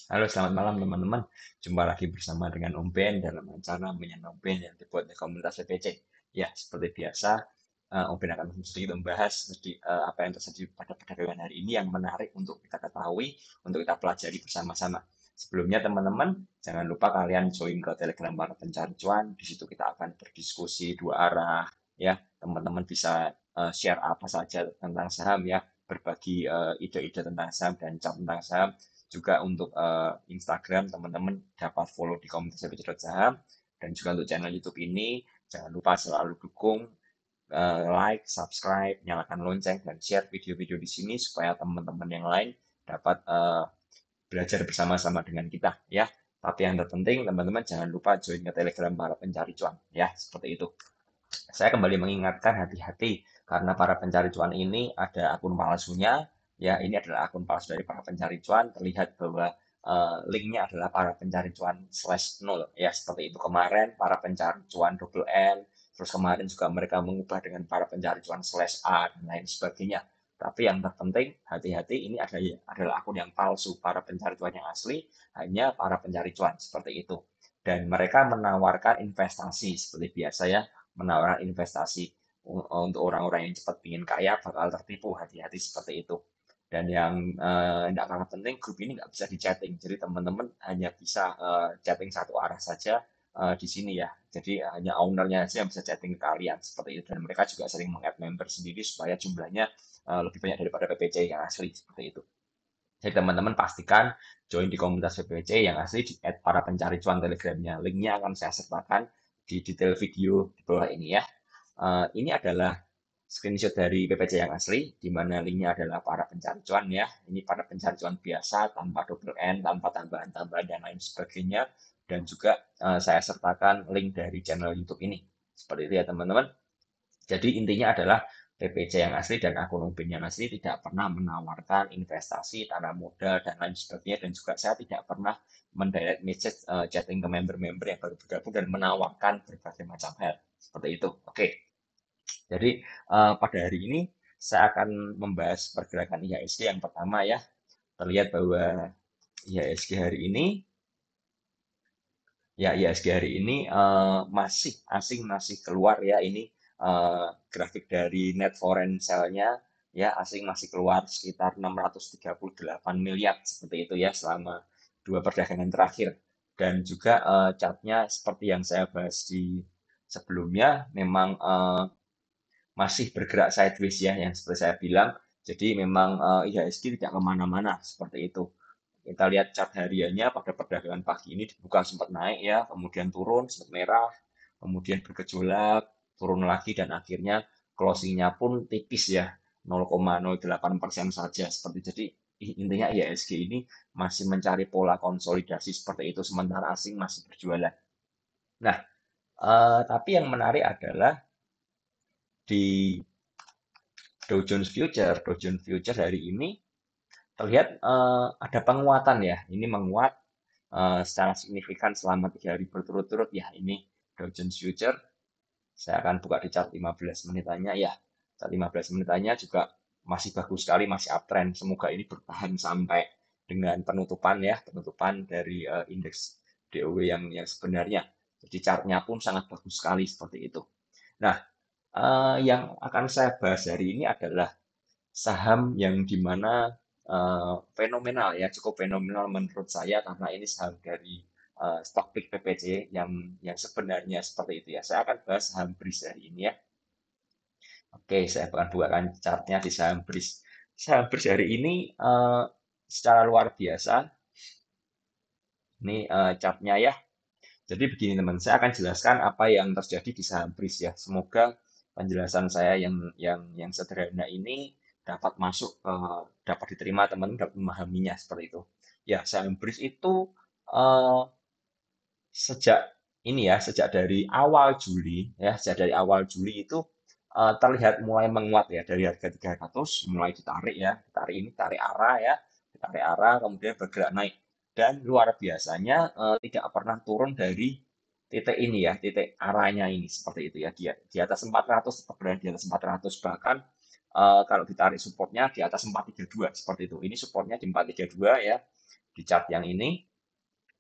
Halo, selamat malam teman-teman. Jumpa lagi bersama dengan Om Ben dalam acara Menyana Om Ben yang dibuat oleh komunitas VPC. Ya, seperti biasa, Om Ben akan sedikit membahas apa yang terjadi pada perdagangan hari ini yang menarik untuk kita ketahui, untuk kita pelajari bersama-sama. Sebelumnya teman-teman, jangan lupa kalian join ke Telegram para pencari cuan. Di situ kita akan berdiskusi dua arah. Ya, teman-teman bisa share apa saja tentang saham ya, berbagi ide-ide tentang saham dan cap tentang saham juga untuk Instagram teman-teman dapat follow di komunitas Saham dan juga untuk channel YouTube ini jangan lupa selalu dukung like, subscribe, nyalakan lonceng dan share video-video di sini supaya teman-teman yang lain dapat belajar bersama-sama dengan kita ya. Tapi yang terpenting teman-teman jangan lupa join ke Telegram para pencari cuan ya, seperti itu. Saya kembali mengingatkan hati-hati karena para pencari cuan ini ada akun palsunya. Ya, ini adalah akun palsu dari para pencari cuan. Terlihat bahwa linknya adalah para pencari cuan /0 ya, seperti itu kemarin para pencari cuan double N. Terus kemarin juga mereka mengubah dengan para pencari cuan /A dan lain sebagainya. Tapi yang terpenting hati-hati ini adalah akun yang palsu. Para pencari cuan yang asli hanya para pencari cuan seperti itu. Dan mereka menawarkan investasi seperti biasa ya, menawarkan investasi untuk orang-orang yang cepat ingin kaya bakal tertipu, hati-hati seperti itu. Dan yang tidak kalah penting, grup ini nggak bisa di-chatting, jadi teman-teman hanya bisa chatting satu arah saja di sini ya. Jadi hanya ownernya saja yang bisa chatting ke kalian seperti itu. Dan mereka juga sering meng-add member sendiri supaya jumlahnya lebih banyak daripada PPC yang asli seperti itu. Jadi teman-teman pastikan join di komunitas PPC yang asli di add para pencari cuan Telegramnya. Linknya akan saya sertakan di detail video di bawah ini ya. Ini adalah screenshot dari PPC yang asli, di mana linknya adalah para pencari cuan ya. Ini para pencari cuan biasa, tanpa double N, tanpa tambahan-tambahan dan lain sebagainya. Dan juga saya sertakan link dari channel YouTube ini. Seperti itu ya teman-teman. Jadi intinya adalah PPC yang asli dan akun UBIN yang asli tidak pernah menawarkan investasi, tanam modal, dan lain sebagainya. Dan juga saya tidak pernah mendirect message chatting ke member-member yang baru bergabung dan menawarkan berbagai macam hal. Seperti itu. Oke. Jadi pada hari ini saya akan membahas pergerakan IHSG yang pertama ya. Terlihat bahwa IHSG hari ini ya, IHSG hari ini masih asing masih keluar ya, ini grafik dari net foreign sale-nya ya, asing masih keluar sekitar 638 miliar seperti itu ya selama dua perdagangan terakhir. Dan juga chartnya seperti yang saya bahas di sebelumnya memang masih bergerak sideways ya, yang seperti saya bilang. Jadi memang IHSG tidak kemana-mana seperti itu. Kita lihat chart hariannya pada perdagangan pagi ini dibuka sempat naik ya, kemudian turun sempat merah, kemudian bergejolak, turun lagi dan akhirnya closingnya pun tipis ya, 0,08% saja seperti. Jadi intinya IHSG ini masih mencari pola konsolidasi seperti itu sementara asing masih berjualan. Nah, tapi yang menarik adalah di Dow Jones Future hari ini terlihat ada penguatan ya. Ini menguat secara signifikan selama 3 hari berturut-turut ya. Ini Dow Jones Future. Saya akan buka di chart 15 menitannya ya. Chart 15 menitannya juga masih bagus sekali, masih uptrend. Semoga ini bertahan sampai dengan penutupan ya, penutupan dari indeks DOW yang sebenarnya. Jadi chartnya pun sangat bagus sekali seperti itu. Nah, yang akan saya bahas hari ini adalah saham yang dimana fenomenal ya, cukup fenomenal menurut saya karena ini saham dari stock pick PPC yang sebenarnya seperti itu ya. Saya akan bahas saham BRIS hari ini ya. Oke, saya akan bukakan chartnya di saham BRIS. Saham BRIS hari ini secara luar biasa. Ini chartnya ya. Jadi begini teman, saya akan jelaskan apa yang terjadi di saham BRIS ya. Semoga penjelasan saya yang sederhana ini dapat masuk, dapat diterima teman, dapat memahaminya seperti itu. Ya, saham BRIS itu eh, sejak ini ya, sejak dari awal Juli ya, sejak dari awal Juli itu terlihat mulai menguat ya dari harga 300 mulai ditarik ya, ditarik ini, tarik arah ya, ditarik arah kemudian bergerak naik dan luar biasanya tidak pernah turun dari titik ini ya, titik arahnya ini seperti itu ya, di atas 400 tetap berada di atas 400 bahkan kalau ditarik supportnya di atas 432 seperti itu. Ini supportnya di 432 ya, di chart yang ini,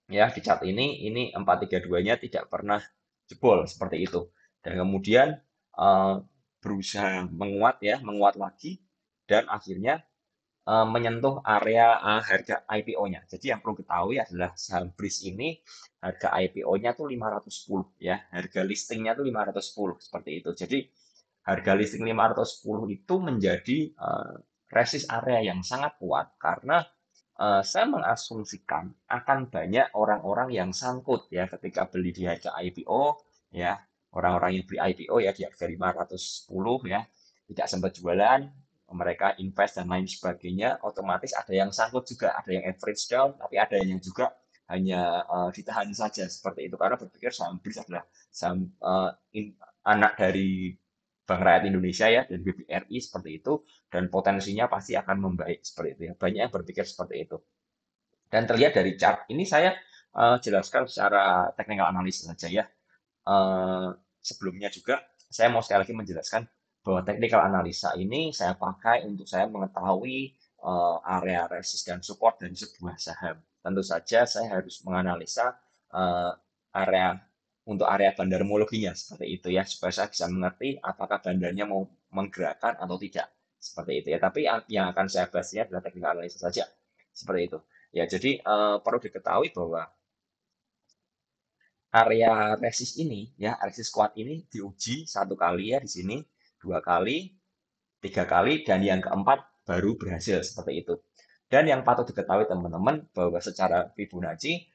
ya di chart ini 432-nya tidak pernah jebol seperti itu. Dan kemudian eh, berusaha menguat ya, menguat lagi dan akhirnya menyentuh area harga IPO-nya. Jadi yang perlu ketahui adalah saham BRIS ini harga IPO-nya tuh 510 ya, harga listingnya tuh 510 seperti itu. Jadi harga listing 510 itu menjadi resist area yang sangat kuat karena saya mengasumsikan akan banyak orang-orang yang sangkut ya ketika beli di harga IPO ya, orang-orang yang beli IPO ya di harga 510 ya, tidak sempat jualan, mereka invest dan lain sebagainya, otomatis ada yang sangkut juga, ada yang average down, tapi ada yang juga hanya ditahan saja seperti itu karena berpikir saham BRIS adalah saham anak dari Bank Rakyat Indonesia ya dan BBRI seperti itu dan potensinya pasti akan membaik seperti itu ya. Banyak yang berpikir seperti itu. Dan terlihat dari chart ini saya jelaskan secara technical analysis saja ya. Sebelumnya juga saya mau sekali lagi menjelaskan bahwa technical analisa ini saya pakai untuk saya mengetahui area resist dan support dari sebuah saham. Tentu saja saya harus menganalisa area untuk area bandarmologinya seperti itu ya supaya saya bisa mengerti apakah bandarnya mau menggerakkan atau tidak seperti itu ya. Tapi yang akan saya bahas ini adalah technical analysis saja seperti itu. Ya, jadi perlu diketahui bahwa area resist ini ya resist kuat ini diuji satu kali ya di sini, dua kali, tiga kali, dan yang keempat baru berhasil seperti itu. Dan yang patut diketahui teman-teman bahwa secara Fibonacci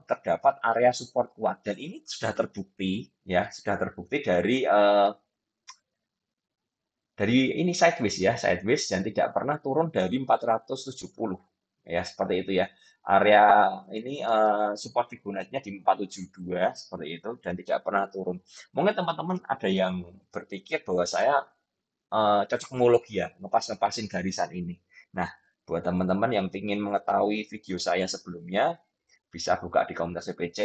terdapat area support kuat dan ini sudah terbukti ya sudah terbukti dari ini sideways ya, sideways dan tidak pernah turun dari 470 ya seperti itu ya. Area ini support Fibonacci-nya di 472 seperti itu dan tidak pernah turun. Mungkin teman-teman ada yang berpikir bahwa saya cocok homologi ya, ngepas-ngepasin garisan ini. Nah, buat teman-teman yang ingin mengetahui video saya sebelumnya, bisa buka di komunitas CPC.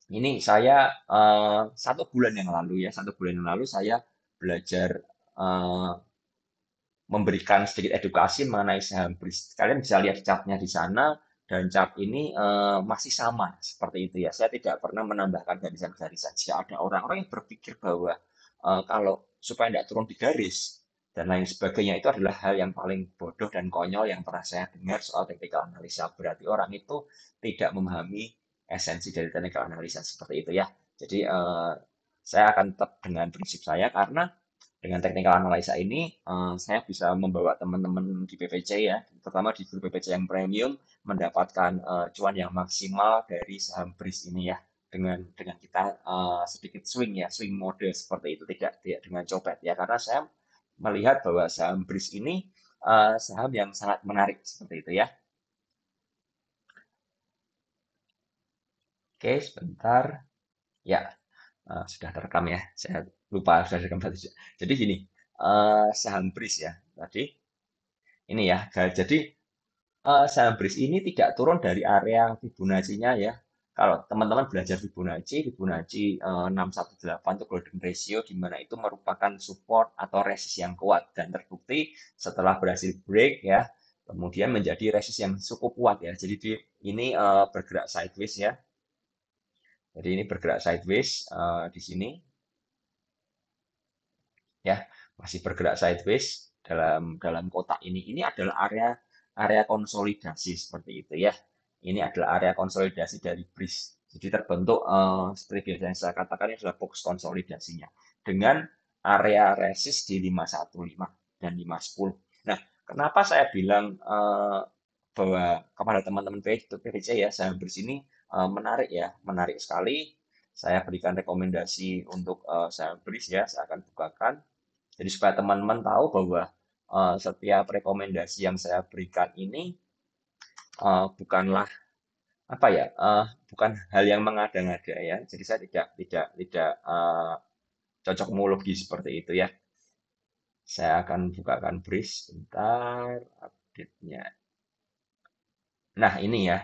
Ini saya 1 bulan yang lalu ya, 1 bulan yang lalu saya belajar eh, memberikan sedikit edukasi mengenai saham BRIS. Kalian bisa lihat chartnya di sana dan chart ini masih sama seperti itu ya. Saya tidak pernah menambahkan garisan-garisan. Jika ada orang-orang yang berpikir bahwa kalau supaya tidak turun di garis dan lain sebagainya itu adalah hal yang paling bodoh dan konyol yang pernah saya dengar soal technical analisa. Berarti orang itu tidak memahami esensi dari technical analisa seperti itu ya. Jadi saya akan tetap dengan prinsip saya karena dengan technical analisa ini, saya bisa membawa teman-teman di PPC ya, terutama di grup PPC yang premium, mendapatkan cuan yang maksimal dari saham BRIS ini ya, dengan kita sedikit swing ya, swing mode seperti itu, tidak dengan copet ya, karena saya melihat bahwa saham BRIS ini saham yang sangat menarik seperti itu ya. Oke, sebentar. Ya, sudah terekam ya. Saya lupa sudah terekam tadi. Jadi gini, saham BRIS ya. Tadi ini ya. Jadi saham BRIS ini tidak turun dari area Fibonacci-nya ya. Kalau teman-teman belajar Fibonacci, Fibonacci 618 itu golden ratio di mana itu merupakan support atau resist yang kuat dan terbukti setelah berhasil break ya, kemudian menjadi resist yang cukup kuat ya. Jadi ini bergerak sideways ya. Jadi ini bergerak sideways di sini ya, masih bergerak sideways dalam dalam kotak ini. Ini adalah area area konsolidasi seperti itu ya. Ini adalah area konsolidasi dari BRIS. Jadi terbentuk seperti biasa yang saya katakan ini adalah box konsolidasinya dengan area resist di 515 dan 510. Nah, kenapa saya bilang bahwa kepada teman-teman PVC ya, saham BRIS ini menarik ya, menarik sekali. Saya berikan rekomendasi untuk saham BRIS ya, saya akan bukakan. Jadi supaya teman-teman tahu bahwa setiap rekomendasi yang saya berikan ini bukanlah apa ya, bukan hal yang mengada-ngada ya. Jadi saya tidak cocokmologi seperti itu ya. Saya akan bukakan BRIS sebentar update-nya. Nah, ini ya.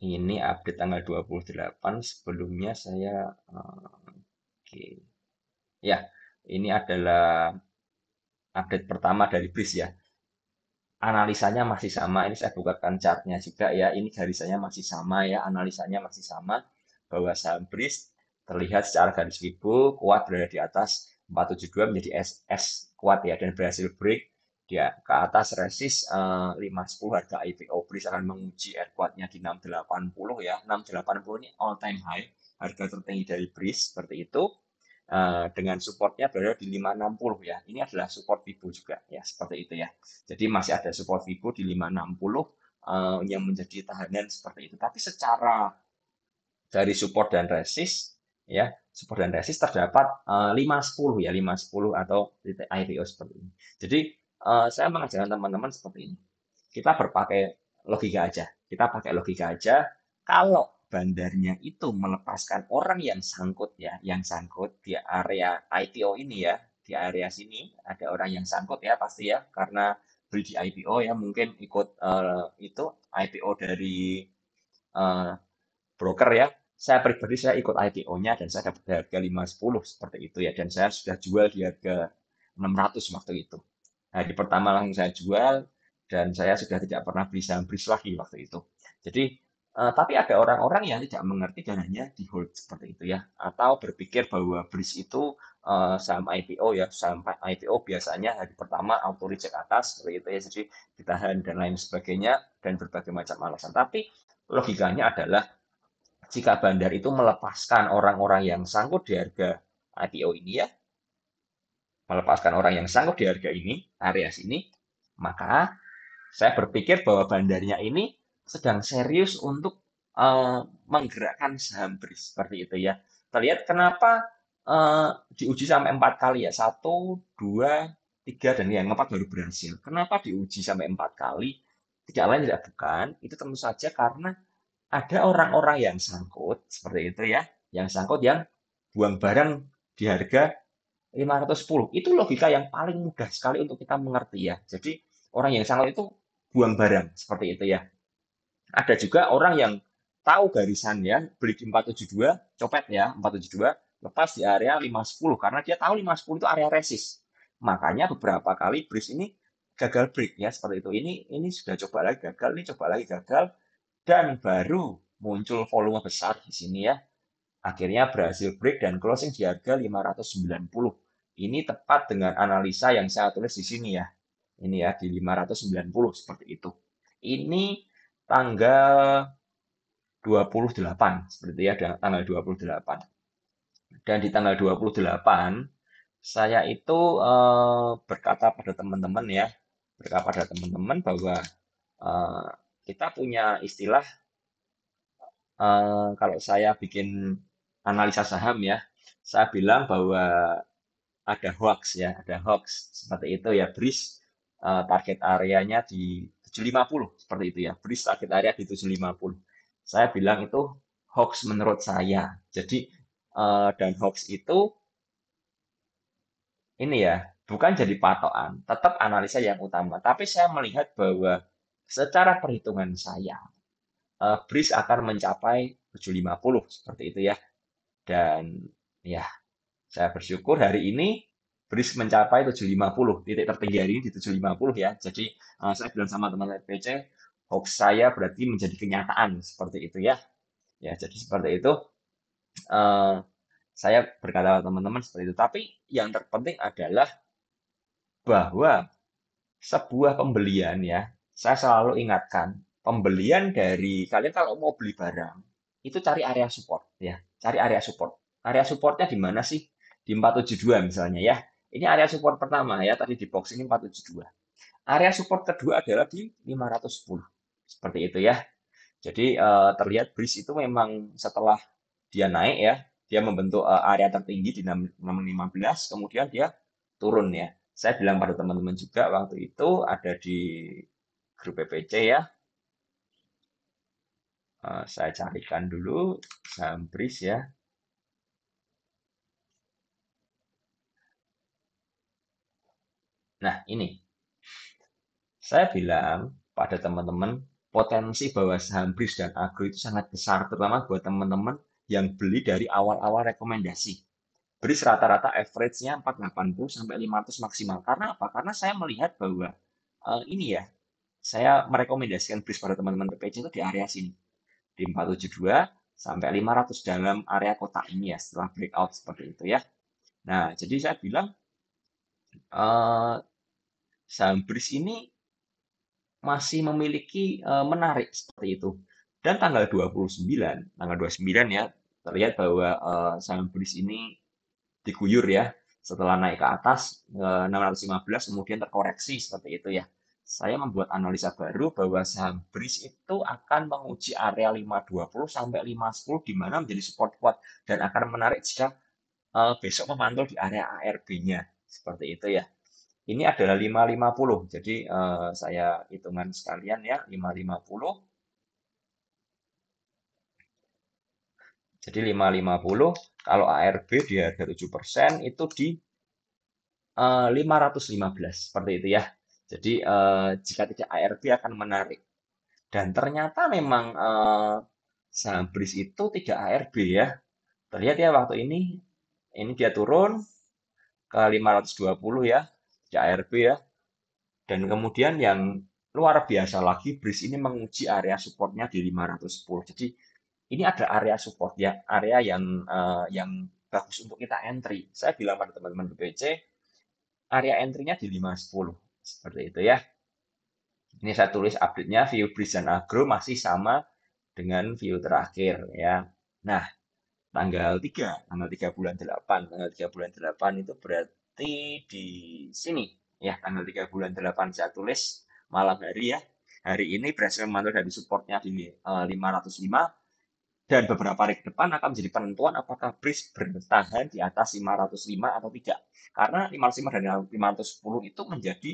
Ini update tanggal 28. Sebelumnya saya oke. Ya, ini adalah update pertama dari BRIS ya. analisanya masih sama. Ini saya bukakan chartnya juga ya. Ini garisannya masih sama ya. Analisanya masih sama bahwa saham BRIS terlihat secara garis ibu kuat berada di atas 472 menjadi S kuat ya dan berhasil break dia ke atas resist 510 harga IPO BRIS akan menguji air kuatnya di 680 ya. 680 ini all time high harga tertinggi dari BRIS seperti itu. Dengan supportnya berada di 560 ya. Ini adalah support Fibo juga ya, seperti itu ya. Jadi masih ada support Fibo di 560 yang menjadi tahanan seperti itu. Tapi secara dari support dan resist ya, support dan resist terdapat 510 ya, 510 atau titik IPO seperti ini. Jadi saya mengajarkan teman-teman seperti ini. Kita berpakai logika aja. Kita pakai logika aja. Kalau bandarnya itu melepaskan orang yang sangkut ya, yang sangkut di area IPO ini ya, di area sini ada orang yang sangkut ya pasti ya, karena beli di IPO ya, mungkin ikut itu IPO dari uh, broker ya. Saya pribadi saya ikut IPO-nya dan saya dapat harga 510 seperti itu ya, dan saya sudah jual di harga 600 waktu itu. Hari pertama langsung saya jual dan saya sudah tidak pernah beli saham BRIS lagi waktu itu. Jadi tapi ada orang-orang yang tidak mengerti dan hanya di hold seperti itu ya, atau berpikir bahwa BRIS itu saham IPO ya, saham IPO biasanya hari pertama auto reject atas seperti itu ya, jadi ditahan dan lain sebagainya dan berbagai macam alasan. Tapi logikanya adalah jika bandar itu melepaskan orang-orang yang sangkut di harga IPO ini ya, melepaskan orang yang sangkut di harga ini, area sini, maka saya berpikir bahwa bandarnya ini sedang serius untuk menggerakkan saham BRIS seperti itu ya. Terlihat kenapa diuji sampai 4 kali ya, satu, dua, tiga dan yang keempat baru berhasil. Kenapa diuji sampai 4 kali? Tidak lain tidak bukan, itu tentu saja karena ada orang-orang yang sangkut seperti itu ya, yang sangkut yang buang barang di harga 510. Itu logika yang paling mudah sekali untuk kita mengerti ya. Jadi orang yang sangkut itu buang barang seperti itu ya. Ada juga orang yang tahu garisannya beli di 472, copet ya 472, lepas di area 510 karena dia tahu 510 itu area resist. Makanya beberapa kali BRIS ini gagal break ya seperti itu. Ini sudah coba lagi gagal, ini coba lagi gagal dan baru muncul volume besar di sini ya. Akhirnya berhasil break dan closing di harga 590. Ini tepat dengan analisa yang saya tulis di sini ya. Ini ya di 590 seperti itu. Ini tanggal 28 seperti itu ya, tanggal 28. Dan di tanggal 28 saya itu berkata pada teman-teman ya, berkata pada teman-teman bahwa eh, kita punya istilah kalau saya bikin analisa saham ya, saya bilang bahwa ada hoax ya, ada hoax seperti itu ya. BRIS target areanya di 750 seperti itu ya. BRIS target area di 750. Saya bilang itu hoax menurut saya. Jadi dan hoax itu ini ya, bukan jadi patokan, tetap analisa yang utama. Tapi saya melihat bahwa secara perhitungan saya, BRIS akan mencapai 750 seperti itu ya. Dan ya, saya bersyukur hari ini BRIS mencapai 750, titik tertinggi hari ini di 750 ya. Jadi saya bilang sama teman-teman PC, hoax saya berarti menjadi kenyataan seperti itu ya. Ya, jadi seperti itu. eh, saya berkata teman-teman seperti itu. Tapi yang terpenting adalah bahwa sebuah pembelian ya, saya selalu ingatkan, pembelian dari kalian kalau mau beli barang, itu cari area support ya, cari area support. Area supportnya di mana sih? Di 472 misalnya ya. Ini area support pertama ya, tadi di box ini 472. Area support kedua adalah di 510. Seperti itu ya. Jadi terlihat BRIS itu memang setelah dia naik ya, dia membentuk area tertinggi di 615, kemudian dia turun ya. Saya bilang pada teman-teman juga waktu itu ada di grup PPC ya. Saya carikan dulu saham BRIS ya. Nah, ini saya bilang pada teman-teman potensi bahwa saham BRIS dan Agro itu sangat besar, terutama buat teman-teman yang beli dari awal-awal rekomendasi. BRIS rata-rata average-nya 480 sampai 500 maksimal. Karena apa? Karena saya melihat bahwa ini ya, saya merekomendasikan bridge pada teman-teman PPC itu di area sini, di 472 sampai 500 dalam area kotak ini ya, setelah breakout seperti itu ya. Nah, jadi saya bilang eh, saham bridge ini masih memiliki menarik seperti itu. Dan tanggal 29 ya, terlihat bahwa saham bridge ini diguyur ya, setelah naik ke atas 615 kemudian terkoreksi seperti itu ya. Saya membuat analisa baru bahwa saham bridge itu akan menguji area 520 sampai 510 di mana menjadi support kuat dan akan menarik jika besok memantul di area ARB-nya seperti itu ya. Ini adalah 550. Jadi saya hitungan sekalian ya, 550. Jadi 550 kalau ARB di harga 7% itu di 515 seperti itu ya. Jadi jika tidak ARB akan menarik. Dan ternyata memang saham BRIS itu tidak ARB ya. Terlihat ya waktu ini dia turun ke 520 ya, tidak ARB ya. Dan kemudian yang luar biasa lagi, BRIS ini menguji area supportnya di 510. Jadi ini ada area support ya, area yang bagus untuk kita entry. Saya bilang pada teman-teman BPC, area entry-nya di 510. Seperti itu ya. Ini saya tulis update-nya, view BRIS dan Agro masih sama dengan view terakhir ya. Nah, tanggal 3 bulan 8, tanggal 3 bulan 8 itu berarti di sini ya, tanggal 3 bulan 8 saya tulis malam hari ya. Hari ini berhasil memantau dari supportnya di 505 dan beberapa hari ke depan akan menjadi penentuan apakah BRIS bertahan di atas 505 atau tidak. Karena 505 dan 510 itu menjadi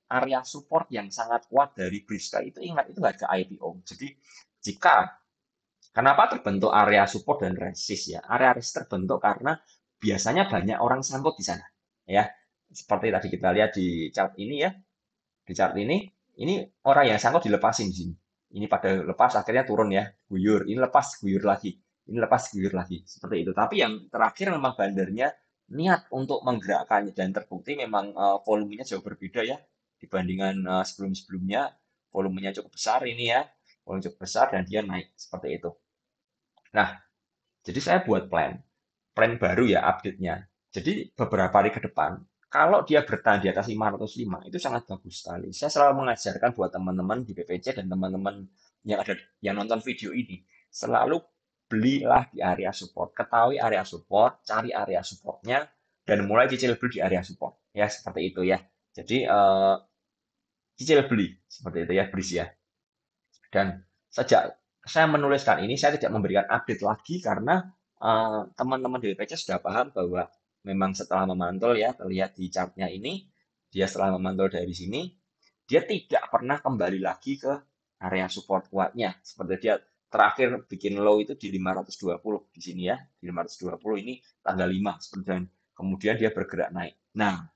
area support yang sangat kuat dari BRIS. Itu ingat, itu harga IPO. Jadi jika kenapa terbentuk area support dan resist ya? Area resist terbentuk karena biasanya banyak orang sangkut di sana ya. Seperti tadi kita lihat di chart ini ya, di chart ini orang yang sangkut dilepasin di sini. Ini pada lepas akhirnya turun ya, guyur. Ini lepas guyur lagi. Ini lepas guyur lagi. Seperti itu. Tapi yang terakhir memang bandernya niat untuk menggerakkannya dan terbukti memang volumenya jauh berbeda ya dibandingkan sebelum-sebelumnya. Volumenya cukup besar ini ya. Volume cukup besar dan dia naik seperti itu. Nah, jadi saya buat plan baru ya update-nya. Jadi beberapa hari ke depan, kalau dia bertahan di atas 505 itu sangat bagus sekali. Saya selalu mengajarkan buat teman-teman di BPC dan teman-teman yang nonton video ini, selalu belilah di area support. Ketahui area support, cari area supportnya, dan mulai cicil beli di area support. Ya, seperti itu ya. Jadi cicil beli seperti itu ya, beli ya. Dan sejak saya menuliskan ini, saya tidak memberikan update lagi karena teman-teman di BPC sudah paham bahwa memang setelah memantau ya, terlihat di chartnya ini, dia setelah memantau dari sini, dia tidak pernah kembali lagi ke area support kuatnya. Seperti dia terakhir bikin low itu di 520 di sini ya, di 520 ini tanggal 5. Dan kemudian dia bergerak naik. Nah,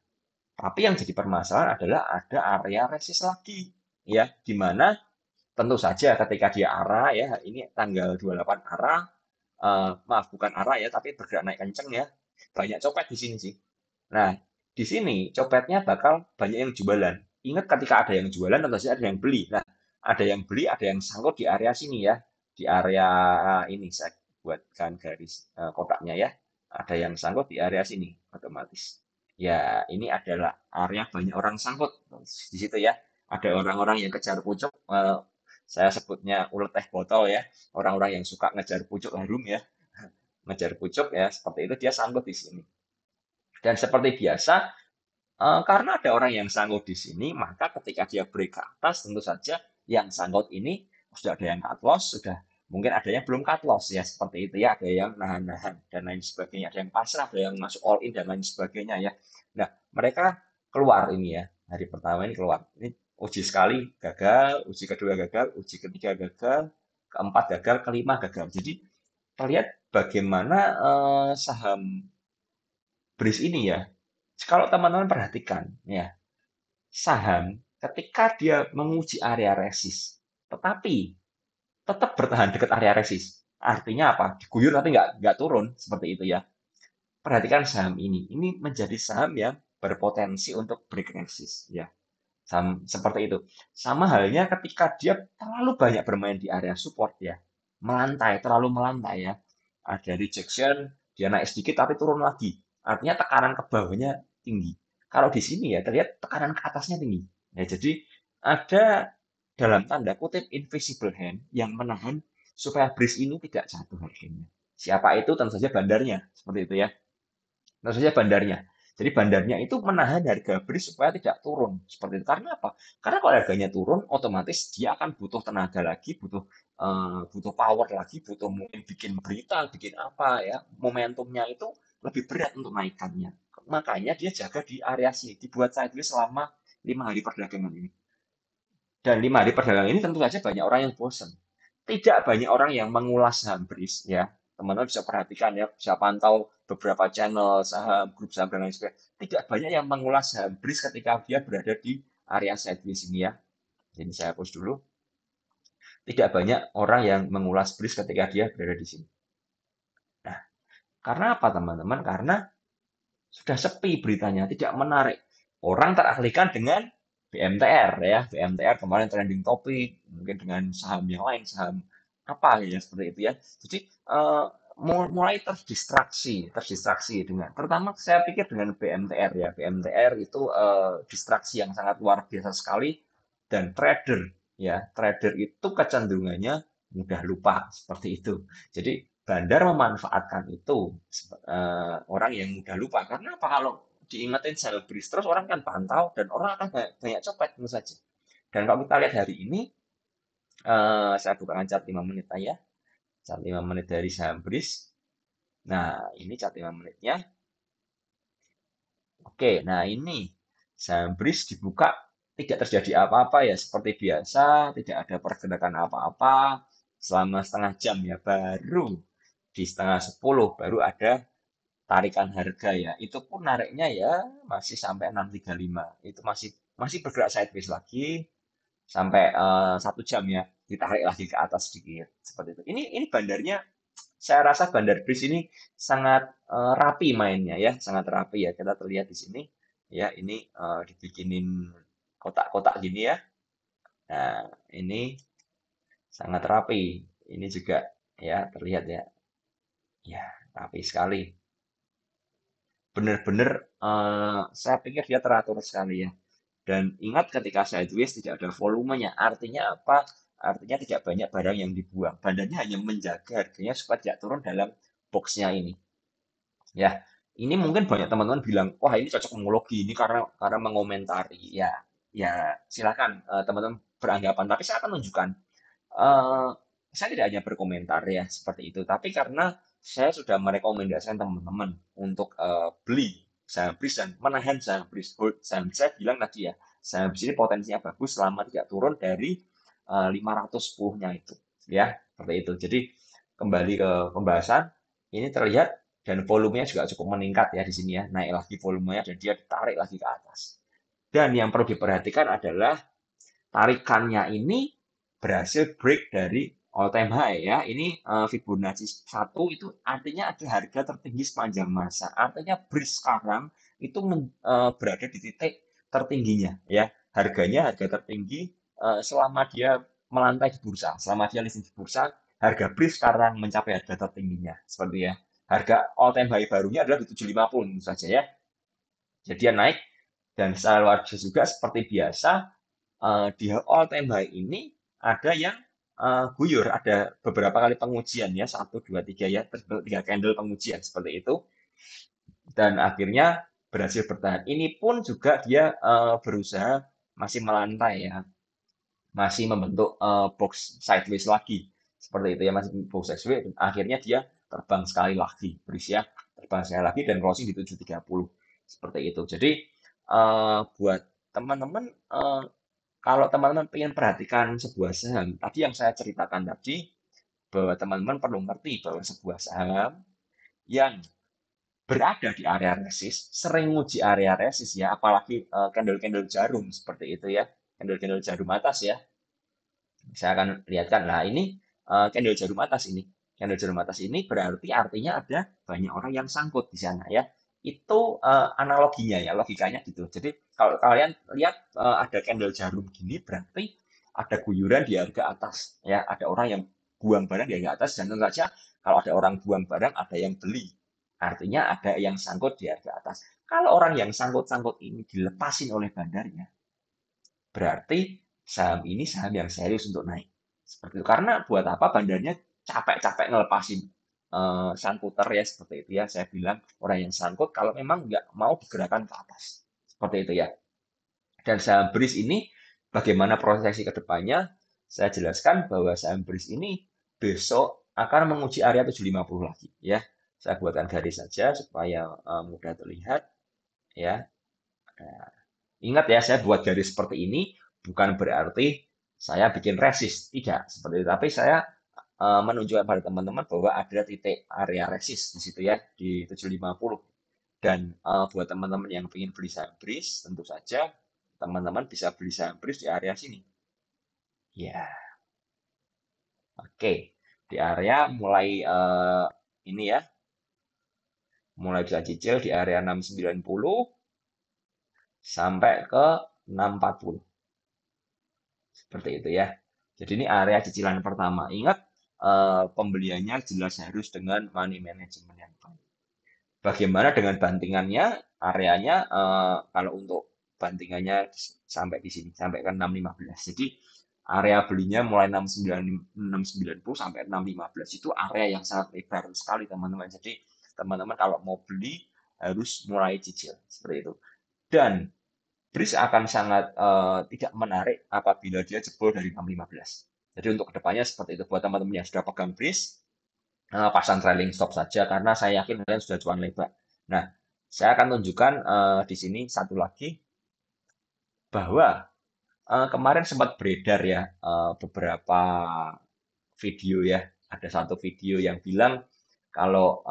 tapi yang jadi permasalahan adalah ada area resist lagi, ya, di mana tentu saja ketika dia arah ya, ini tanggal 28 arah, maaf bukan arah ya, tapi bergerak naik kenceng ya. Banyak copet di sini sih. Nah, di sini copetnya bakal banyak yang jualan. Ingat ketika ada yang jualan, tentu saja ada yang beli. Nah, ada yang beli, ada yang sangkut di area sini ya. Di area ini saya buatkan garis kotaknya ya. Ada yang sangkut di area sini otomatis. Ya, ini adalah area banyak orang sangkut di situ ya. Ada orang-orang yang kejar pucuk, saya sebutnya ulet teh botol ya. Orang-orang yang suka ngejar pucuk harum ya. Ngejar pucuk ya, seperti itu dia sangkut di sini. Dan seperti biasa, karena ada orang yang sangkut di sini, maka ketika dia break ke atas, tentu saja yang sangkut ini sudah ada yang cut loss, sudah mungkin ada yang belum cut loss ya, seperti itu ya, ada yang nahan-nahan dan lain sebagainya, ada yang pasrah, ada yang masuk all in dan lain sebagainya ya. Nah, mereka keluar ini ya, hari pertama ini keluar. Ini uji sekali gagal, uji kedua gagal, uji ketiga gagal, keempat gagal, kelima gagal. Jadi terlihat bagaimana saham BRIS ini ya, kalau teman-teman perhatikan ya, saham ketika dia menguji area resist, tetapi tetap bertahan dekat area resist. Artinya apa? Diguyur tapi nggak turun seperti itu ya. Perhatikan saham ini menjadi saham yang berpotensi untuk break resist ya. Seperti itu. Sama halnya ketika dia terlalu banyak bermain di area support ya, terlalu melantai ya. Ada rejection, dia naik sedikit tapi turun lagi. Artinya tekanan ke bawahnya tinggi. Kalau di sini ya terlihat tekanan ke atasnya tinggi. Ya, jadi ada dalam tanda kutip invisible hand yang menahan supaya bridge ini tidak jatuh harganya. Siapa itu? Tentu saja bandarnya. Seperti itu ya. Tentu saja bandarnya. Jadi bandarnya itu menahan harga bridge supaya tidak turun. Seperti itu. Karena apa? Karena kalau harganya turun, otomatis dia akan butuh tenaga lagi, butuh power lagi, butuh mungkin bikin berita, bikin apa ya. Momentumnya itu lebih berat untuk naikkannya. Makanya dia jaga di area sini, dibuat sideways selama 5 hari perdagangan ini. Dan 5 hari perdagangan ini tentu saja banyak orang yang bosan. Tidak banyak orang yang mengulas saham BRIS ya. Teman-teman bisa perhatikan ya, bisa pantau beberapa channel saham, grup saham dan lain sebagainya. Tidak banyak yang mengulas saham BRIS ketika dia berada di area sideways ini ya. Jadi saya hapus dulu. Tidak banyak orang yang mengulas BRIS ketika dia berada di sini. Nah, karena apa teman-teman? Karena sudah sepi beritanya, tidak menarik. Orang teralihkan dengan BMTR ya, BMTR kemarin trending topik, mungkin dengan saham yang lain, saham apa ya seperti itu ya. Jadi mulai terdistraksi dengan, terutama saya pikir dengan BMTR ya, BMTR itu distraksi yang sangat luar biasa sekali dan trader ya, trader itu kecenderungannya mudah lupa seperti itu. Jadi bandar memanfaatkan itu orang yang mudah lupa. Karena apa? Kalau diingetin salubris terus orang kan pantau dan orang akan banyak copet tentu saja. Dan kalau kita lihat hari ini, saya bukakan cat 5 menit aja. Cat 5 menit dari saham BRIS. Nah, ini cat 5 menitnya. Oke, nah ini saham BRIS dibuka tidak terjadi apa-apa ya seperti biasa, tidak ada pergerakan apa-apa selama setengah jam ya, baru di setengah 10 baru ada tarikan harga ya. Itu pun nariknya ya masih sampai 635. Itu masih masih bergerak sideways lagi sampai 1 jam ya. Ditarik lagi ke atas sedikit seperti itu. Ini bandarnya saya rasa bandar BRIS ini sangat rapi mainnya ya, sangat rapi ya. Kita terlihat di sini ya, ini dibikinin kotak-kotak gini ya. Nah, ini sangat rapi. Ini juga ya terlihat ya. Ya, rapi sekali. Benar-benar saya pikir dia teratur sekali ya. Dan ingat ketika sideways tidak ada volumenya, artinya apa? Artinya tidak banyak barang yang dibuang. Bandarnya hanya menjaga harganya supaya tidak turun dalam boxnya ini. Ya, ini mungkin banyak teman-teman bilang, wah ini cocok mengologi ini karena mengomentari. Ya, ya silakan teman-teman beranggapan. Tapi saya akan tunjukkan eh, saya tidak hanya berkomentar ya seperti itu, tapi karena saya sudah merekomendasikan teman-teman untuk beli saham BRIS dan menahan saham BRIS. Saham BRIS saya bilang tadi ya, saham BRIS ini potensinya bagus selama tidak turun dari 510-nya itu. Ya, seperti itu. Jadi kembali ke pembahasan, ini terlihat dan volumenya juga cukup meningkat ya di sini ya, naik lagi volumenya dan dia ditarik lagi ke atas. Dan yang perlu diperhatikan adalah tarikannya ini berhasil break dari all time high ya. Ini Fibonacci 1 itu artinya ada harga tertinggi sepanjang masa. Artinya BRIS sekarang itu berada di titik tertingginya ya. Harga tertinggi selama dia melantai di bursa, selama dia listing di bursa, harga BRIS sekarang mencapai harga tertingginya seperti ya. Harga all time high barunya adalah di 750 tentu saja ya. Jadi dia naik dan secara luar biasa juga seperti biasa di all time high ini ada yang guyur, ada beberapa kali pengujian ya, 1, 2, 3 ya, 3 candle pengujian seperti itu, dan akhirnya berhasil bertahan. Ini pun juga dia berusaha masih melantai ya, masih membentuk box sideways lagi, seperti itu ya, masih box sideways, akhirnya dia terbang sekali lagi, berisi ya, terbang sekali lagi dan closing di 730, seperti itu. Jadi buat teman-teman kalau teman-teman ingin perhatikan sebuah saham, tadi yang saya ceritakan tadi, bahwa teman-teman perlu ngerti bahwa sebuah saham yang berada di area resist, sering uji area resist ya, apalagi candle-candle jarum seperti itu ya, candle-candle jarum atas ya. Saya akan lihatkan. Nah, ini candle jarum atas ini. Candle jarum atas ini berarti artinya ada banyak orang yang sangkut di sana ya. itu analoginya ya, logikanya gitu. Jadi kalau kalian lihat ada candle jarum gini, berarti ada guyuran di harga atas ya, ada orang yang buang barang di harga atas, dan tentu saja kalau ada orang buang barang ada yang beli, artinya ada yang sangkut di harga atas. Kalau orang yang sangkut-sangkut ini dilepasin oleh bandarnya, berarti saham ini saham yang serius untuk naik. Seperti itu. Karena buat apa bandarnya capek-capek ngelepasin sangkuter ya, seperti itu ya. Saya bilang orang yang sangkut kalau memang nggak mau digerakkan ke atas. Seperti itu ya. Dan saham BRIS ini bagaimana prosesi ke depannya? Saya jelaskan bahwa saham BRIS ini besok akan menguji area 750 lagi ya. Saya buatkan garis saja supaya mudah terlihat ya. Nah, ingat ya, saya buat garis seperti ini bukan berarti saya bikin resist, tidak seperti itu. Tapi saya menunjukkan pada teman-teman bahwa ada titik area resist di situ ya, di 750. Dan buat teman-teman yang ingin beli saham BRIS, tentu saja teman-teman bisa beli saham BRIS di area sini. Ya, oke. Di area mulai ini ya, mulai bisa cicil di area 690 sampai ke 640. Seperti itu ya. Jadi ini area cicilan pertama. Ingat, pembeliannya jelas harus dengan money management yang baik. Bagaimana dengan bantingannya? Areanya kalau untuk bantingannya sampai di sini, sampai ke 615. Jadi area belinya mulai 690 sampai 615 itu area yang sangat lebar sekali teman-teman. Jadi teman-teman kalau mau beli harus mulai cicil seperti itu. Dan BRIS akan sangat tidak menarik apabila dia jebol dari 615. Jadi untuk kedepannya seperti itu. Buat teman-teman yang sudah pegang BRIS, pasang trailing stop saja karena saya yakin kalian sudah cuan lebar. Nah, saya akan tunjukkan di sini satu lagi bahwa kemarin sempat beredar ya beberapa video ya. Ada satu video yang bilang kalau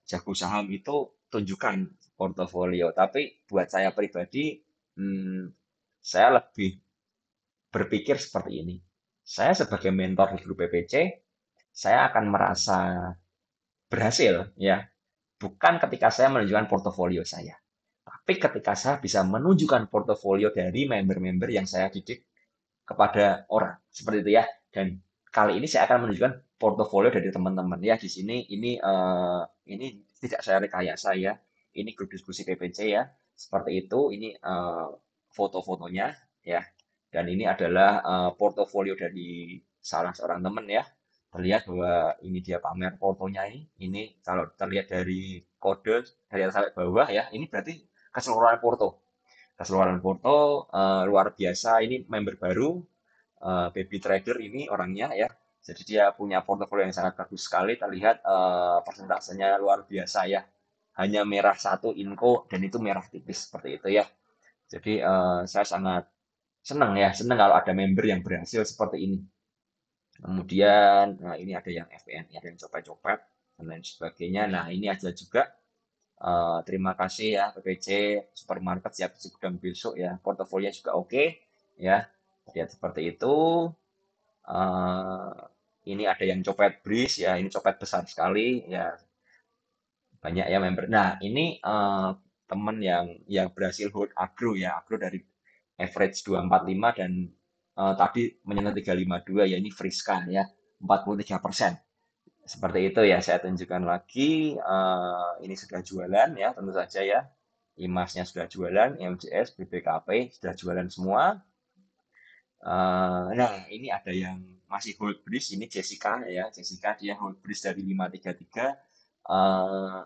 jago saham itu tunjukkan portofolio. Tapi buat saya pribadi, hmm, saya lebih berpikir seperti ini. Saya sebagai mentor di grup PPC, saya akan merasa berhasil ya, bukan ketika saya menunjukkan portofolio saya, tapi ketika saya bisa menunjukkan portofolio dari member-member yang saya didik kepada orang seperti itu ya. Dan kali ini saya akan menunjukkan portofolio dari teman-teman ya. Di sini ini tidak saya rekayasa ya, ini grup diskusi PPC ya, seperti itu. Ini foto-fotonya ya, dan ini adalah portofolio dari salah seorang teman ya. Terlihat bahwa ini dia pamer fotonya ini kalau terlihat dari kode dari atas sampai bawah ya, ini berarti keseluruhan foto. Keseluruhan foto luar biasa. Ini member baru, baby trader ini orangnya ya. Jadi dia punya portofolio yang sangat bagus sekali. Terlihat persentasenya luar biasa ya. Hanya merah satu inko dan itu merah tipis seperti itu ya. Jadi saya sangat senang ya, senang kalau ada member yang berhasil seperti ini. Kemudian nah ini ada yang FPNI, ada yang copet-copet dan lain sebagainya. Nah ini ada juga terima kasih ya PPC Supermarket siap isi gudang besok ya. Portofolio juga oke ya. Lihat seperti itu. Eh, ini ada yang copet BRIS ya, ini copet besar sekali ya, banyak ya member. Nah, ini teman yang berhasil hold agro ya, agro dari average 245 dan tadi menyentuh 352 ya, ini Friska ya, 43%. Seperti itu ya, saya tunjukkan lagi. Ini sudah jualan ya, tentu saja ya. Imasnya sudah jualan, MJS, BBKP sudah jualan semua. Nah, ini ada yang masih hold breeze, ini Jessica ya. Jessica dia hold breeze dari 533. Uh,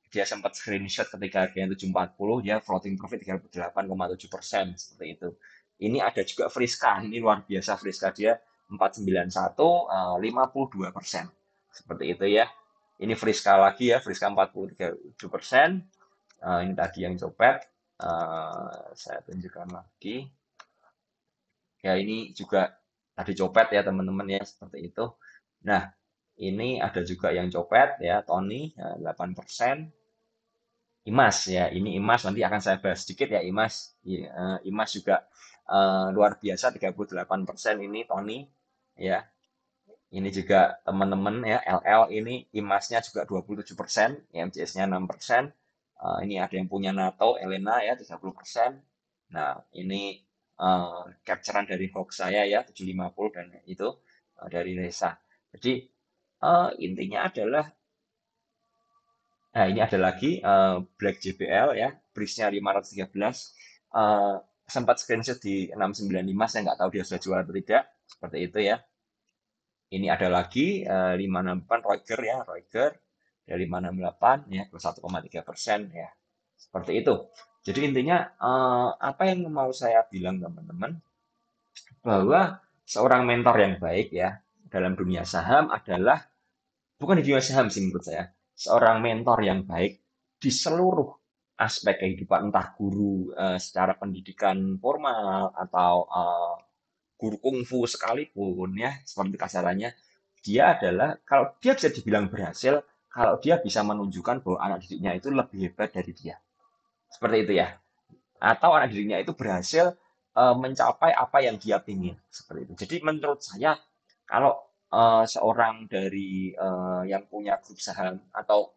dia sempat screenshot ketika harganya 740, dia floating profit 38,7% seperti itu. Ini ada juga Friska, ini luar biasa Friska, dia 491, 52%. Seperti itu ya. Ini Friska lagi ya, Friska 43,7%. Ini tadi yang copet. Saya tunjukkan lagi. Ya ini juga tadi copet ya teman-teman ya, seperti itu. Nah, ini ada juga yang copet ya, Tony ya, 8%. Imas ya, ini Imas nanti akan saya bahas sedikit ya Imas. Imas juga luar biasa 38% ini Tony ya. Ini juga teman-teman ya LL ini Imasnya juga 27%, MCS-nya 6%. Ini ada yang punya NATO, Elena ya 30%. Nah, ini capturean dari hoax saya ya 750 dan itu dari Reza. Jadi intinya adalah, nah ini ada lagi Black JBL ya, brisnya 513. Eh, Sempat screenshot di 695, saya nggak tahu dia sudah jual atau tidak. Seperti itu ya. Ini ada lagi 568 Roger ya, Roger dari 568 ya, plus 1,3% ya. Seperti itu. Jadi intinya apa yang mau saya bilang teman-teman, bahwa seorang mentor yang baik ya dalam dunia saham adalah, bukan di dunia saham sih menurut saya, seorang mentor yang baik di seluruh aspek kehidupan, entah guru secara pendidikan formal atau guru kungfu sekalipun ya, seperti kasarannya, dia adalah, kalau dia bisa dibilang berhasil kalau dia bisa menunjukkan bahwa anak didiknya itu lebih hebat dari dia. Seperti itu ya. Atau anak didiknya itu berhasil mencapai apa yang dia ingin. Seperti itu. Jadi menurut saya, kalau seorang dari yang punya grup saham atau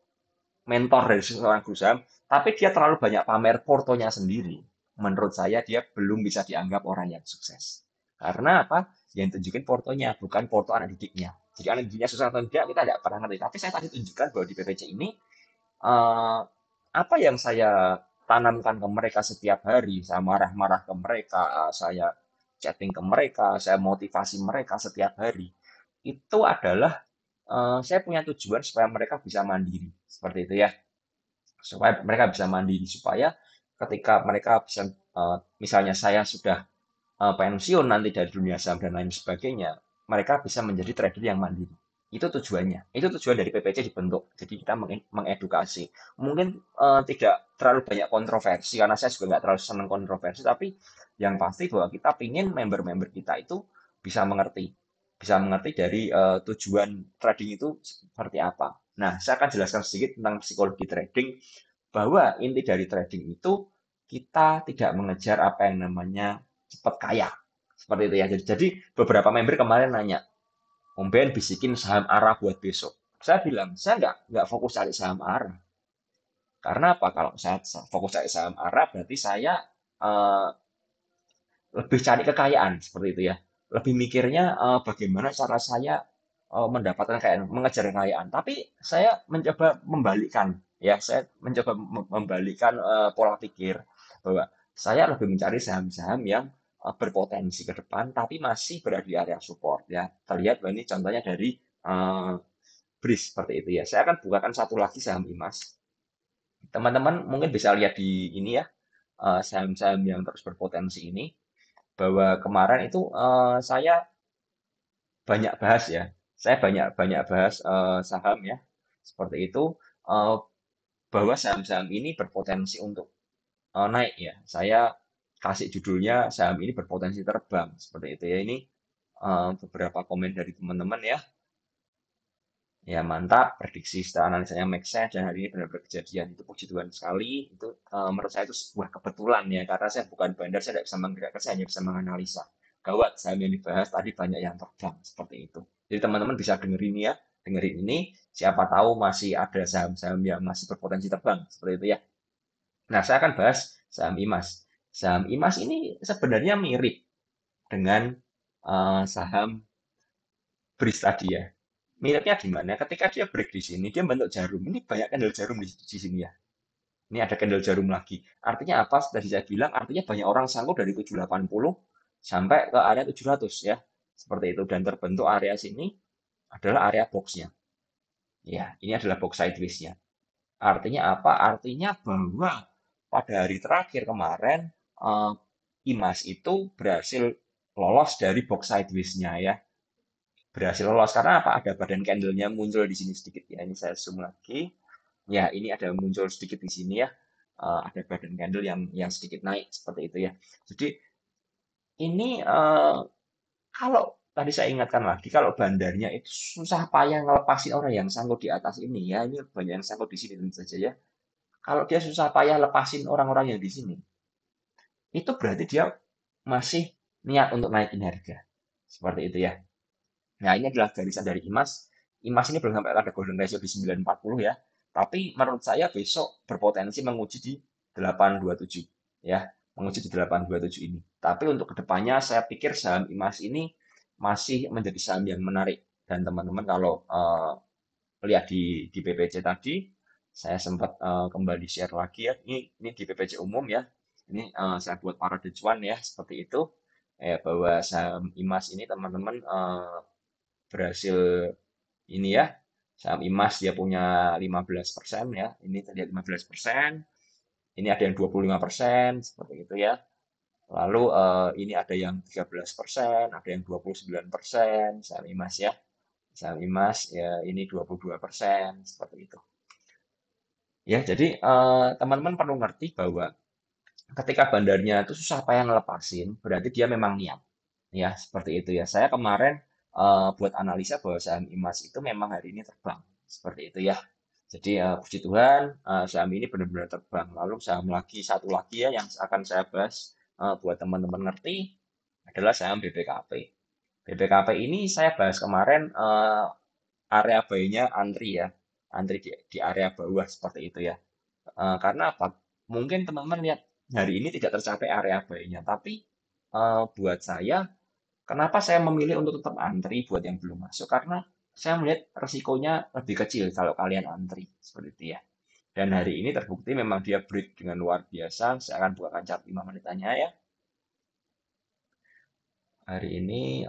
mentor dari seseorang grup saham, tapi dia terlalu banyak pamer portonya sendiri, menurut saya dia belum bisa dianggap orang yang sukses. Karena apa? Yang tunjukin portonya, bukan porto anak didiknya. Jadi anak didiknya sukses atau tidak, kita tidak pernah ngerti. Tapi saya tadi tunjukkan bahwa di PPC ini, apa yang saya tanamkan ke mereka setiap hari, saya marah-marah ke mereka, saya chatting ke mereka, saya motivasi mereka setiap hari, itu adalah saya punya tujuan supaya mereka bisa mandiri, seperti itu ya, supaya mereka bisa mandiri, supaya ketika mereka bisa, misalnya saya sudah pensiun nanti dari dunia saham dan lain sebagainya, mereka bisa menjadi trader yang mandiri. Itu tujuannya. Itu tujuan dari PPC dibentuk. Jadi kita mengedukasi. Mungkin tidak terlalu banyak kontroversi, karena saya juga nggak terlalu senang kontroversi, tapi yang pasti bahwa kita ingin member-member kita itu bisa mengerti. Bisa mengerti dari tujuan trading itu seperti apa. Nah, saya akan jelaskan sedikit tentang psikologi trading, bahwa inti dari trading itu kita tidak mengejar apa yang namanya cepat kaya. Seperti itu ya. Jadi beberapa member kemarin nanya, Om Ben bisikin saham ARA buat besok. Saya bilang, saya nggak fokus cari saham ARA. Karena apa? Kalau saya fokus cari saham ARA, berarti saya eh, lebih cari kekayaan, seperti itu ya. Lebih mikirnya bagaimana cara saya mendapatkan kekayaan, mengejar kekayaan. Tapi saya mencoba membalikkan, ya, saya mencoba membalikkan pola pikir, bahwa saya lebih mencari saham-saham yang berpotensi ke depan, tapi masih berada di area support. Ya, terlihat bahwa ini contohnya dari BRIS seperti itu ya. Saya akan bukakan satu lagi saham IMAS. Teman-teman mungkin bisa lihat di ini ya, saham-saham yang terus berpotensi ini, bahwa kemarin itu saya banyak bahas ya. Saya banyak banyak bahas saham ya. Seperti itu, eh, bahwa saham-saham ini berpotensi untuk naik ya. Saya kasih judulnya saham ini berpotensi terbang. Seperti itu ya. Ini beberapa komen dari teman-teman ya. Ya mantap, prediksi setelah analisanya make sense dan hari ini benar-benar kejadian. Itu puji Tuhan sekali. Itu menurut saya itu sebuah kebetulan ya, karena saya bukan bandar, saya tidak bisa menggerakkan, saya hanya bisa menganalisa. Gawat, saham yang dibahas tadi banyak yang terbang seperti itu. Jadi teman-teman bisa dengerin ya, dengerin ini. Siapa tahu masih ada saham-saham yang masih berpotensi terbang seperti itu ya. Nah, saya akan bahas saham IMAS. Saham IMAS ini sebenarnya mirip dengan saham BRIS tadi ya. Miripnya gimana? Ketika dia break di sini, dia bentuk jarum. Ini banyak candle jarum di sini ya. Ini ada candle jarum lagi. Artinya apa? Tadi saya bilang, artinya banyak orang sanggup dari 780 sampai ke area 700 ya. Seperti itu. Dan terbentuk area sini adalah area box-nya. Ya, ini adalah box sideways-nya. Artinya apa? Artinya bahwa pada hari terakhir kemarin, eh, IMAS itu berhasil lolos dari box sideways-nya ya. Berhasil lolos karena apa? Ada badan candlenya muncul di sini sedikit ya. Ini saya zoom lagi. Ya, ini ada muncul sedikit di sini ya. Ada badan candle yang sedikit naik seperti itu ya. Jadi ini kalau tadi saya ingatkan lagi, kalau bandarnya itu susah payah ngelepasin orang yang sangkut di atas ini ya. Ini banyak yang sangkut di sini tentu saja ya. Kalau dia susah payah lepasin orang-orang yang di sini, itu berarti dia masih niat untuk naikin harga. Seperti itu ya. Nah, ini adalah garisan dari IMAS. IMAS ini belum sampai ada golden ratio di 940 ya. Tapi menurut saya besok berpotensi menguji di 827 ya, menguji di 827 ini. Tapi untuk kedepannya saya pikir saham IMAS ini masih menjadi saham yang menarik. Dan teman-teman kalau lihat di PPC tadi, saya sempat kembali share lagi ya. Ini di PPC umum ya. Ini saya buat parade cuan ya, seperti itu. Bahwa saham IMAS ini teman-teman berhasil ini ya. Saham IMAS dia punya 15% ya. Ini terlihat 15%. Ini ada yang 25% seperti itu ya. Lalu ini ada yang 13%, ada yang 29% saham IMAS ya. Saham IMAS ya ini 22% seperti itu. Ya, jadi teman-teman perlu ngerti bahwa ketika bandarnya itu susah payah ngelepasin, berarti dia memang niat. Ya, seperti itu ya. Saya kemarin buat analisa bahwa saham IMAS itu memang hari ini terbang. Seperti itu ya. Jadi puji Tuhan saham ini benar-benar terbang. Lalu saham lagi satu lagi ya yang akan saya bahas buat teman-teman ngerti adalah saham BPKP. BPKP ini saya bahas kemarin area buy-nya antri ya. Antri di area bawah seperti itu ya. Karena apa? Mungkin teman-teman lihat hari ini tidak tercapai area buy-nya, tapi buat saya, kenapa saya memilih untuk tetap antri buat yang belum masuk? Karena saya melihat resikonya lebih kecil kalau kalian antri seperti itu ya. Dan hari ini terbukti memang dia break dengan luar biasa. Saya akan bukakan chart 5 menitannya ya. Hari ini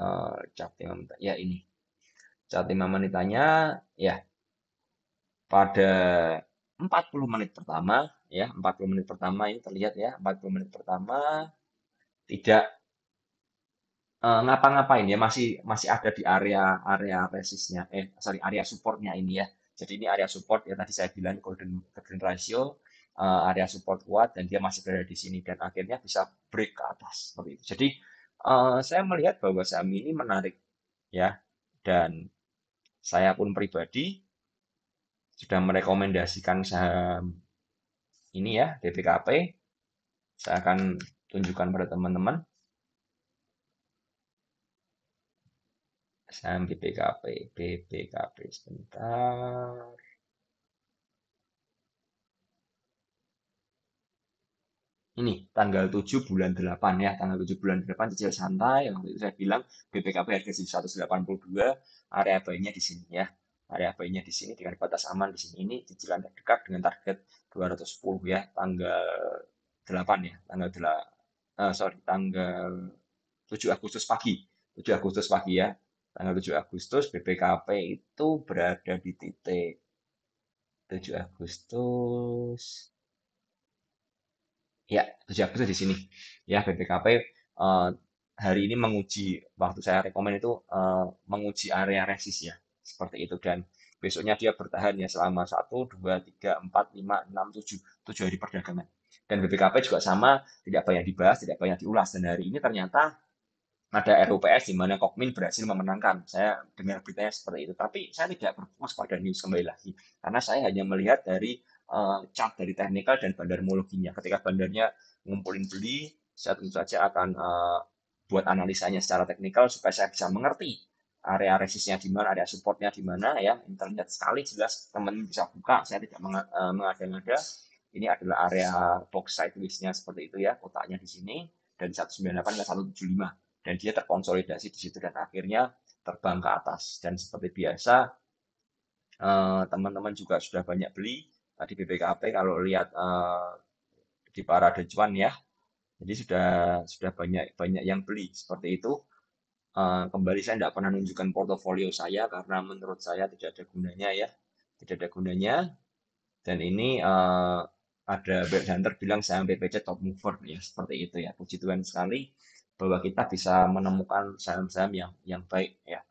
chart 5 menit, ya ini. Chart 5 menitannya ya pada 40 menit pertama ya, 40 menit pertama ini terlihat ya, 40 menit pertama tidak ngapa-ngapain ya, masih masih ada di area area resistnya, sorry, area supportnya ini ya. Jadi ini area support ya, tadi saya bilang golden golden ratio, area support kuat dan dia masih berada di sini dan akhirnya bisa break ke atas seperti itu. Jadi saya melihat bahwa saham ini menarik ya, dan saya pun pribadi sudah merekomendasikan saham ini ya, DPKP. Saya akan tunjukkan pada teman-teman saham BPKP, BPKP sebentar. Ini tanggal 7 bulan 8 ya, tanggal 7 bulan 8 cicil santai. Waktu itu saya bilang BPKP harga di 182, area buy-nya di sini ya. Area buy-nya di sini dengan batas aman di sini. Ini cicilan terdekat dengan target 210 ya, tanggal 8 ya, tanggal 8, sorry, tanggal 7 Agustus pagi. 7 Agustus pagi ya. Tanggal 7 Agustus BPKP itu berada di titik 7 Agustus. Ya, 7 Agustus di sini. Ya, BPKP hari ini menguji, waktu saya rekomen itu menguji area resist ya. Seperti itu. Dan besoknya dia bertahan ya selama 1, 2, 3, 4, 5, 6, 7 hari perdagangan. Dan BPKP juga sama, tidak banyak dibahas, tidak banyak diulas. Dan hari ini ternyata ada RUPS di mana Kokmin berhasil memenangkan. Saya dengar beritanya seperti itu. Tapi saya tidak berfokus pada news kembali lagi. Karena saya hanya melihat dari chart dari teknikal dan bandarmologinya. Ketika bandarnya ngumpulin beli, saya tentu saja akan buat analisanya secara teknikal supaya saya bisa mengerti area resistnya di mana, area supportnya di mana ya. Internet sekali jelas teman bisa buka. Saya tidak mengada-ngada. Ini adalah area box sideways-nya seperti itu ya, kotaknya di sini dari 198 ke 175 dan dia terkonsolidasi di situ dan akhirnya terbang ke atas dan seperti biasa teman-teman juga sudah banyak beli di BPKP kalau lihat di parade cuan ya, jadi sudah banyak banyak yang beli seperti itu. Kembali saya tidak pernah menunjukkan portofolio saya karena menurut saya tidak ada gunanya ya, tidak ada gunanya. Dan ini ada Bear Hunter bilang saham BPC top mover ya, seperti itu ya. Puji Tuhan sekali bahwa kita bisa menemukan saham-saham yang baik ya.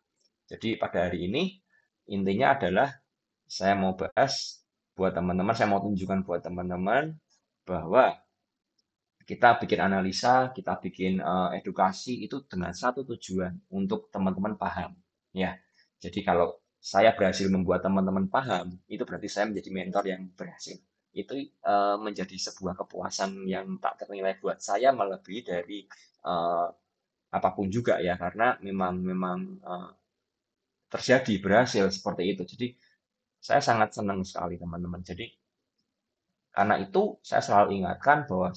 Jadi pada hari ini intinya adalah saya mau bahas buat teman-teman, saya mau tunjukkan buat teman-teman bahwa kita bikin analisa, kita bikin edukasi itu dengan satu tujuan untuk teman-teman paham ya. Jadi kalau saya berhasil membuat teman-teman paham, itu berarti saya menjadi mentor yang berhasil. Itu menjadi sebuah kepuasan yang tak ternilai buat saya melebihi dari eh, apapun juga ya, karena memang memang terjadi berhasil seperti itu. Jadi Saya sangat senang sekali teman-teman. Jadi karena itu saya selalu ingatkan bahwa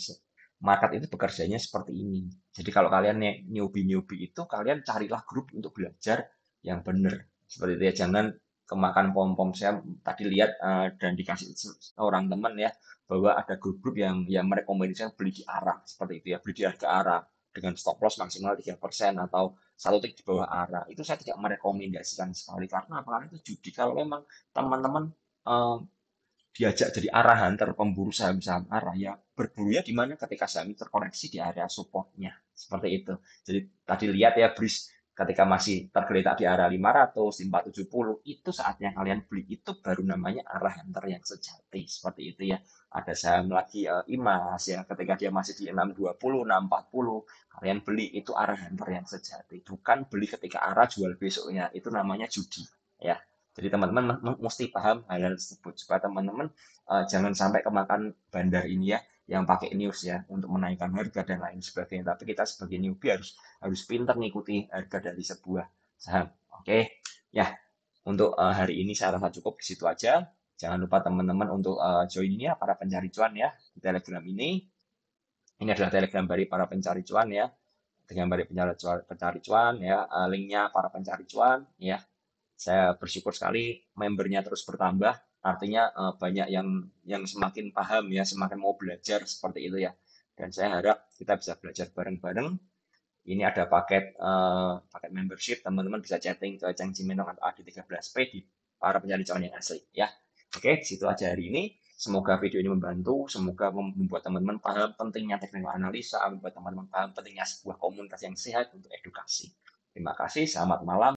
market itu bekerjanya seperti ini. Jadi kalau kalian newbie-newbie itu kalian carilah grup untuk belajar yang benar. Seperti itu ya, jangan kemakan pom-pom. Saya tadi lihat dan dikasih orang teman ya bahwa ada grup-grup yang merekomendasikan beli di arah seperti itu ya, beli di harga arah dengan stop loss maksimal 3% atau satu tik di bawah arah. Itu saya tidak merekomendasikan sekali karena apa? Karena itu judi. Kalau memang teman-teman eh, diajak jadi arahan pemburu saham-saham arah ya berburunya di mana ketika saham itu terkoreksi di area supportnya seperti itu. Jadi tadi lihat ya Bris ketika masih tergeletak di area 500, 470 itu saatnya kalian beli itu baru namanya arah hunter yang sejati seperti itu ya. Ada saham lagi IMAS ya ketika dia masih di 620, 640 kalian beli itu arah hunter yang sejati bukan beli ketika arah jual besoknya itu namanya judi ya. Jadi teman-teman mesti paham hal-hal tersebut supaya teman-teman jangan sampai kemakan bandar ini ya yang pakai news ya untuk menaikkan harga dan lain sebagainya. Tapi kita sebagai newbie harus harus pintar ngikuti harga dari sebuah saham. Oke, ya untuk hari ini saya rasa cukup di situ aja. Jangan lupa teman-teman untuk join ini ya para pencari cuan ya di Telegram ini. Ini adalah Telegram dari para pencari cuan ya. Dengan dari pencari cuan ya, linknya para pencari cuan ya. Saya bersyukur sekali membernya terus bertambah, artinya banyak yang semakin paham ya, semakin mau belajar seperti itu ya. Dan saya harap kita bisa belajar bareng-bareng. Ini ada paket membership, teman-teman bisa chatting ke Chang Cimenong atau AD13P di para pencari cuan yang asli ya. Oke, situ aja hari ini. Semoga video ini membantu, semoga membuat teman-teman paham pentingnya teknik analisa, membuat teman-teman paham pentingnya sebuah komunitas yang sehat untuk edukasi. Terima kasih, selamat malam.